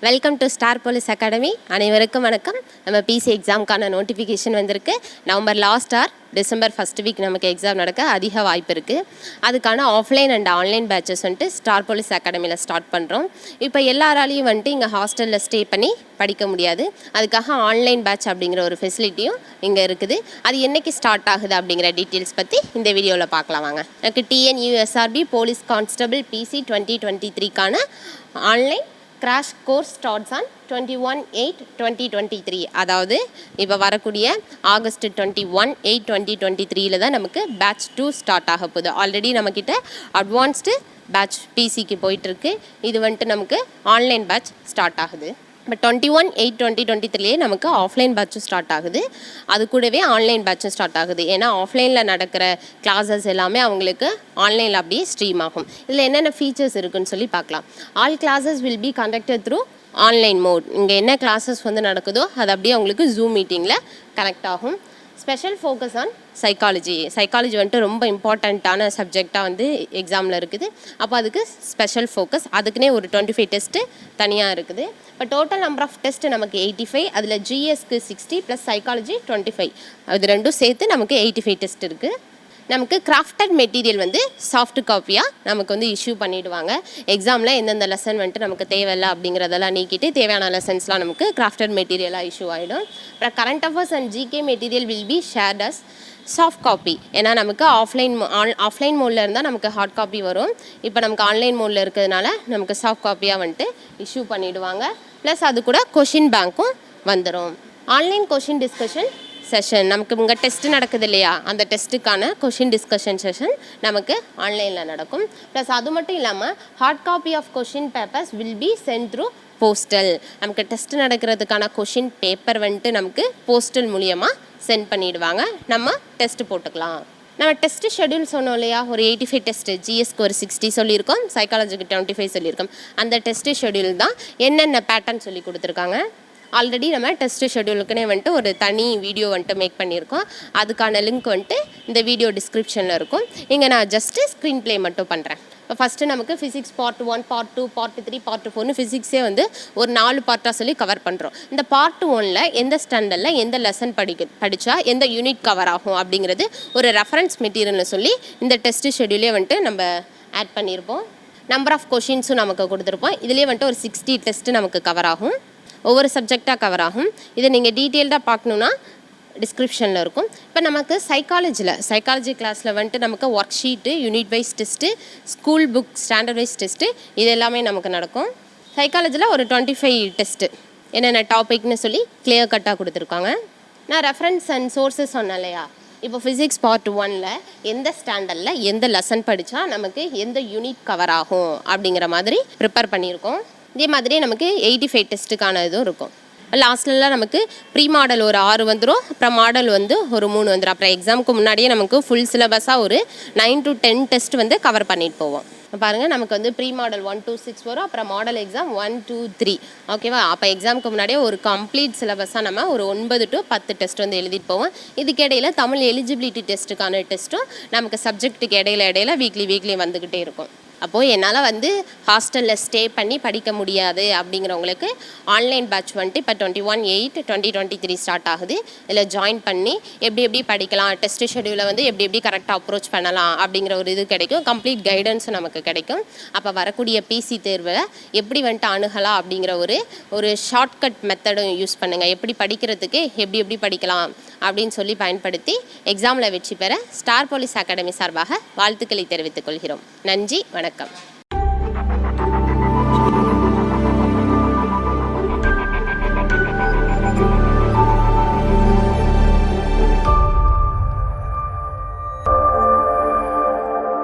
Welcome to star police academy. அனைவருக்கும் வணக்கம். நம்ம பிசி எக்ஸாமுக்கான நோட்டிஃபிகேஷன் வந்திருக்கு. November last or December first week நமக்கு எக்ஸாம் நடக்க அதிக வாய்ப்பு இருக்குது. அதுக்கான ஆஃப்லைன் அண்ட் ஆன்லைன் பேட்சஸ் வந்துட்டு ஸ்டார் போலீஸ் அகாடமியில் ஸ்டார்ட் பண்ணுறோம். இப்போ எல்லாராலையும் வந்துட்டு இங்கே ஹாஸ்டலில் ஸ்டே பண்ணி படிக்க முடியாது. அதுக்காக ஆன்லைன் பேட்ச் அப்படிங்கிற ஒரு ஃபெசிலிட்டியும் இங்கே இருக்குது. அது என்றைக்கு ஸ்டார்ட் ஆகுது அப்படிங்கிற டீட்டெயில்ஸ் பற்றி இந்த வீடியோவில் பார்க்கலாம் வாங்க. எனக்கு tnusrb போலீஸ் கான்ஸ்டபிள் பிசி 2023க்கான online crash course starts on 21.08.2023. அதாவது இப்போ வரக்கூடிய ஆகஸ்ட் 21/8/2023 தான் நமக்கு பேட்ச் 2 ஸ்டார்ட் ஆக போகுது. ஆல்ரெடி நம்மக்கிட்ட அட்வான்ஸ்டு பேட்ச் பிசிக்கு போயிட்டுருக்கு. இது வந்துட்டு நமக்கு ஆன்லைன் பேட்ச் ஸ்டார்ட் ஆகுது. இப்போ 21/8/2023 நமக்கு ஆஃப்லைன் பேட்சும் ஸ்டார்ட் ஆகுது. அது கூடவே ஆன்லைன் பேட்சும் ஸ்டார்ட் ஆகுது. ஏன்னா ஆஃப்லைனில் நடக்கிற கிளாஸஸ் எல்லாமே அவங்களுக்கு ஆன்லைனில் அப்படியே ஸ்ட்ரீம் ஆகும். இதில் என்னென்ன ஃபீச்சர்ஸ் இருக்குன்னு சொல்லி பார்க்கலாம். All classes will be conducted through online mode. இங்கே என்ன கிளாஸஸ் வந்து நடக்குதோ அது அப்படியே அவங்களுக்கு ஜூம் மீட்டிங்கில் கனெக்ட் ஆகும். ஸ்பெஷல் ஃபோக்கஸ் ஆன் சைக்காலஜி வந்துட்டு ரொம்ப இம்பார்ட்டண்ட்டான சப்ஜெக்டாக வந்து எக்ஸாமில் இருக்குது. அப்போ அதுக்கு ஸ்பெஷல் ஃபோக்கஸ், அதுக்குன்னே ஒரு 25 டெஸ்ட்டு தனியாக இருக்குது. இப்போ டோட்டல் நம்பர் ஆஃப் டெஸ்ட்டு நமக்கு 85. அதில் ஜிஎஸ்க்கு 60 ப்ளஸ் சைக்காலஜி 25. அது ரெண்டும் சேர்த்து நமக்கு 85 டெஸ்ட் இருக்குது. நமக்கு கிராஃப்டட் மெட்டீரியல் வந்து சாஃப்ட் காப்பியாக நமக்கு வந்து இஷ்யூ பண்ணிவிடுவாங்க. எக்ஸாமில் எந்தெந்த லெசன் வந்துட்டு நமக்கு தேவையில்லை அப்படிங்கிறதெல்லாம் நீக்கிட்டு தேவையான லெசன்ஸ்லாம் நமக்கு கிராஃப்டட் மெட்டீரியலாக இஷ்யூ ஆகிடும். அப்புறம் current affairs and GK material will be shared as soft copy. ஏன்னா நமக்கு ஆஃப்லைன் மோடில் இருந்தால் நமக்கு ஹார்ட் காப்பி வரும். இப்போ நமக்கு ஆன்லைன் மோடில் இருக்கிறதுனால நமக்கு சாஃப்ட் காப்பியாக வந்துட்டு இஷ்யூ பண்ணிவிடுவாங்க. ப்ளஸ் அது கூட கொஷின் பேங்க்கும் வந்துடும். ஆன்லைன் கொஷின் டிஸ்கஷன் செஷன் நமக்கு இங்கே டெஸ்ட்டு நடக்குது இல்லையா, அந்த டெஸ்ட்டுக்கான கொஷின் டிஸ்கஷன் செஷன் நமக்கு ஆன்லைனில் நடக்கும். ப்ளஸ் அது மட்டும் இல்லாமல் hard copy of question papers will be sent through postal. நமக்கு டெஸ்ட்டு நடக்கிறதுக்கான கொஷின் பேப்பர் வந்துட்டு நமக்கு போஸ்டல் மூலியமாக சென்ட் பண்ணிவிடுவாங்க. நம்ம டெஸ்ட்டு போட்டுக்கலாம். நம்ம டெஸ்ட்டு ஷெடியூல் சொன்னோம் இல்லையா, ஒரு 85 டெஸ்ட்டு, ஜிஎஸ்க்கு ஒரு 60 சொல்லியிருக்கோம், சைக்காலஜிக்கு 25 சொல்லியிருக்கோம். அந்த டெஸ்ட்டு ஷெடியூல் தான் என்னென்ன பேட்டர்ன் சொல்லி கொடுத்துருக்காங்க. ஆல்ரெடி நம்ம டெஸ்ட்டு ஷெடியூலுக்குனே வந்துட்டு ஒரு தனி வீடியோ வந்துட்டு மேக் பண்ணியிருக்கோம். அதுக்கான லிங்க் வந்துட்டு இந்த வீடியோ டிஸ்கிரிப்ஷனில் இருக்கும். இங்கே நான் ஜஸ்ட்டு ஸ்க்ரீன் ப்ளே மட்டும் பண்ணுறேன். இப்போ ஃபஸ்ட்டு நமக்கு physics part 1, part 2, part 3, part 4னு ஃபிசிக்ஸே வந்து ஒரு 4 பார்ட்டாக சொல்லி கவர் பண்ணுறோம். இந்த பார்ட் 1ல் எந்த ஸ்டாண்டர்டில் எந்த லெசன் படித்தா எந்த யூனிட் கவர் ஆகும் அப்படிங்கிறது ஒரு ரெஃபரன்ஸ் மெட்டீரியல்னு சொல்லி இந்த டெஸ்ட்டு ஷெடியூலே வந்துட்டு நம்ம ஆட் பண்ணியிருப்போம். நம்பர் ஆஃப் கொஷின்ஸும் நமக்கு கொடுத்துருப்போம். இதுலேயே வந்துட்டு ஒரு 60 டெஸ்ட்டு நமக்கு கவர் ஆகும். ஒவ்வொரு சப்ஜெக்டாக கவர் ஆகும். இதை நீங்கள் டீட்டெயில்டாக பார்க்கணுன்னா டிஸ்கிரிப்ஷனில் இருக்கும். இப்போ நமக்கு சைக்காலஜி கிளாஸில் வந்துட்டு நமக்கு worksheet, unit wise test, school book standard wise test, இது எல்லாமே நமக்கு நடக்கும். சைக்காலஜியில் ஒரு 25 டெஸ்ட்டு என்னென்ன டாபிக்னு சொல்லி கிளியர் கட்டாக கொடுத்துருக்காங்க. நான் ரெஃபரன்ஸ் அண்ட் சோர்ஸஸ் சொன்னேன் இல்லையா, இப்போ ஃபிசிக்ஸ் பார்ட் 1ல் எந்த ஸ்டாண்டர்டில் எந்த லெசன் படித்தா நமக்கு எந்த யூனிட் கவர் ஆகும் அப்படிங்கிற மாதிரி ப்ரிப்பேர் பண்ணியிருக்கோம். இதே மாதிரி நமக்கு 85 டெஸ்ட்டுக்கான இதுவும் இருக்கும். லாஸ்ட்லலாம் நமக்கு ப்ரீ மாடல் ஒரு 6 வந்துடும், அப்புறம் மாடல் வந்து ஒரு 3 வந்துடும். அப்புறம் எக்ஸாமுக்கு முன்னாடியே நமக்கு ஃபுல் சிலபஸாக ஒரு 9 to 10 டெஸ்ட் வந்து கவர் பண்ணிட்டு போவோம். பாருங்கள், நமக்கு வந்து ப்ரீ மாடல் 1 to 6 வரும், அப்புறம் மாடல் எக்ஸாம் 1 to 3. ஓகேவா? அப்போ எக்ஸாமுக்கு முன்னாடியே ஒரு கம்ப்ளீட் சிலபஸாக நம்ம ஒரு 9 to 10 டெஸ்ட் வந்து எழுதிட்டு போவோம். இதுக்கு இடையில தமிழ் எலிஜிபிலிட்டி டெஸ்ட்டுக்கான டெஸ்ட்டும் நமக்கு சப்ஜெக்ட்டுக்கு இடையில வீக்லி வந்துக்கிட்டே இருக்கும். அப்போது என்னால் வந்து ஹாஸ்டலில் ஸ்டே பண்ணி படிக்க முடியாது அப்படிங்கிறவங்களுக்கு ஆன்லைன் பேட்ச் வந்துட்டு இப்போ 21/8/2023 ஸ்டார்ட் ஆகுது. இதில் ஜாயின் பண்ணி எப்படி படிக்கலாம், டெஸ்ட்டு ஷெடியூலை வந்து எப்படி கரெக்டாக அப்ரோச் பண்ணலாம் அப்படிங்கிற ஒரு இது கிடைக்கும். கம்ப்ளீட் கைடன்ஸும் நமக்கு கிடைக்கும். அப்போ வரக்கூடிய பிசி தேர்வை எப்படி வந்துட்டு அணுகலாம் அப்படிங்கிற ஒரு ஷார்ட்கட் மெத்தடும் யூஸ் பண்ணுங்கள். எப்படி படிக்கிறதுக்கு எப்படி படிக்கலாம் அப்படின்னு சொல்லி பயன்படுத்தி எக்ஸாமில் வெற்றி பெற ஸ்டார் போலீஸ் அகாடமி சார்பாக வாழ்த்துக்களை தெரிவித்துக் கொள்கிறோம். நன்றி, வணக்கம்.